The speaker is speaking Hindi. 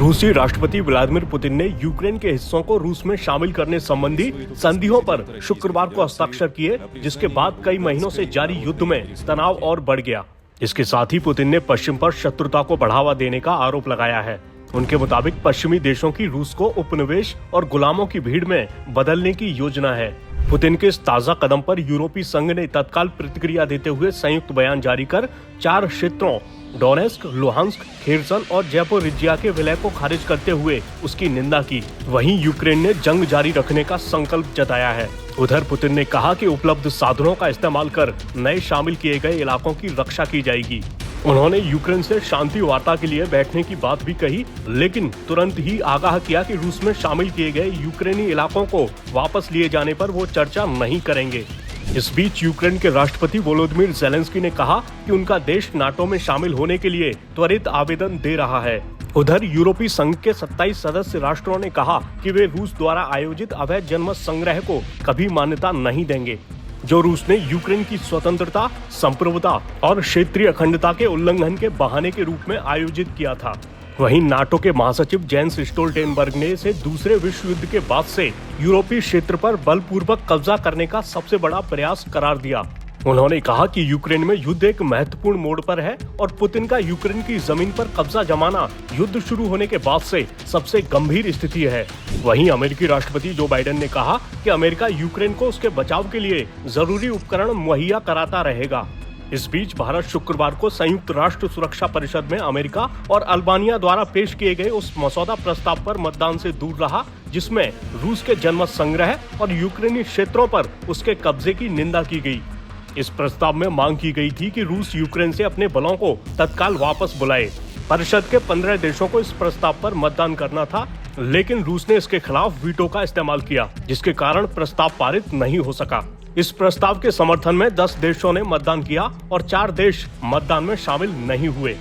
रूसी राष्ट्रपति व्लादिमीर पुतिन ने यूक्रेन के हिस्सों को रूस में शामिल करने संबंधी संधियों पर शुक्रवार को हस्ताक्षर किए, जिसके बाद कई महीनों से जारी युद्ध में तनाव और बढ़ गया। इसके साथ ही पुतिन ने पश्चिम पर शत्रुता को बढ़ावा देने का आरोप लगाया है। उनके मुताबिक पश्चिमी देशों की रूस को उपनिवेश और गुलामों की भीड़ में बदलने की योजना है। पुतिन के इस ताजा कदम पर यूरोपीय संघ ने तत्काल प्रतिक्रिया देते हुए संयुक्त बयान जारी कर 4 क्षेत्रों डोनेस्क, लुहांस्क, खेरसन और ज़ैपोरिज्जिया के विलय को खारिज करते हुए उसकी निंदा की। वहीं यूक्रेन ने जंग जारी रखने का संकल्प जताया है। उधर पुतिन ने कहा कि उपलब्ध साधनों का इस्तेमाल कर नए शामिल किए गए इलाकों की रक्षा की जाएगी। उन्होंने यूक्रेन से शांति वार्ता के लिए बैठने की बात भी कही, लेकिन तुरंत ही आगाह किया कि रूस में शामिल किए गए यूक्रेनी इलाकों को वापस लिए जाने पर वो चर्चा नहीं करेंगे। इस बीच यूक्रेन के राष्ट्रपति वोलोदिमीर ज़ेलेंस्की ने कहा कि उनका देश नाटो में शामिल होने के लिए त्वरित आवेदन दे रहा है। उधर यूरोपीय संघ के 27 सदस्य राष्ट्रों ने कहा कि वे रूस द्वारा आयोजित अवैध जनमत संग्रह को कभी मान्यता नहीं देंगे, जो रूस ने यूक्रेन की स्वतंत्रता, संप्रभुता और क्षेत्रीय अखंडता के उल्लंघन के बहाने के रूप में आयोजित किया था। वहीं नाटो के महासचिव जेंस स्टोल्टेनबर्ग ने इसे दूसरे विश्व युद्ध के बाद से यूरोपीय क्षेत्र पर बलपूर्वक कब्जा करने का सबसे बड़ा प्रयास करार दिया। उन्होंने कहा कि यूक्रेन में युद्ध एक महत्वपूर्ण मोड़ पर है और पुतिन का यूक्रेन की जमीन पर कब्जा जमाना युद्ध शुरू होने के बाद से सबसे गंभीर स्थिति है। वहीं अमेरिकी राष्ट्रपति जो बाइडेन ने कहा कि अमेरिका यूक्रेन को उसके बचाव के लिए जरूरी उपकरण मुहैया कराता रहेगा। इस बीच भारत शुक्रवार को संयुक्त राष्ट्र सुरक्षा परिषद में अमेरिका और अल्बानिया द्वारा पेश किए गए उस मसौदा प्रस्ताव पर मतदान से दूर रहा, जिसमें रूस के जनमत संग्रह और यूक्रेनी क्षेत्रों पर उसके कब्जे की निंदा की गई। इस प्रस्ताव में मांग की गई थी कि रूस यूक्रेन से अपने बलों को तत्काल वापस बुलाए। परिषद के 15 देशों को इस प्रस्ताव पर मतदान करना था, लेकिन रूस ने इसके खिलाफ वीटो का इस्तेमाल किया, जिसके कारण प्रस्ताव पारित नहीं हो सका। इस प्रस्ताव के समर्थन में 10 देशों ने मतदान किया और 4 देश मतदान में शामिल नहीं हुए।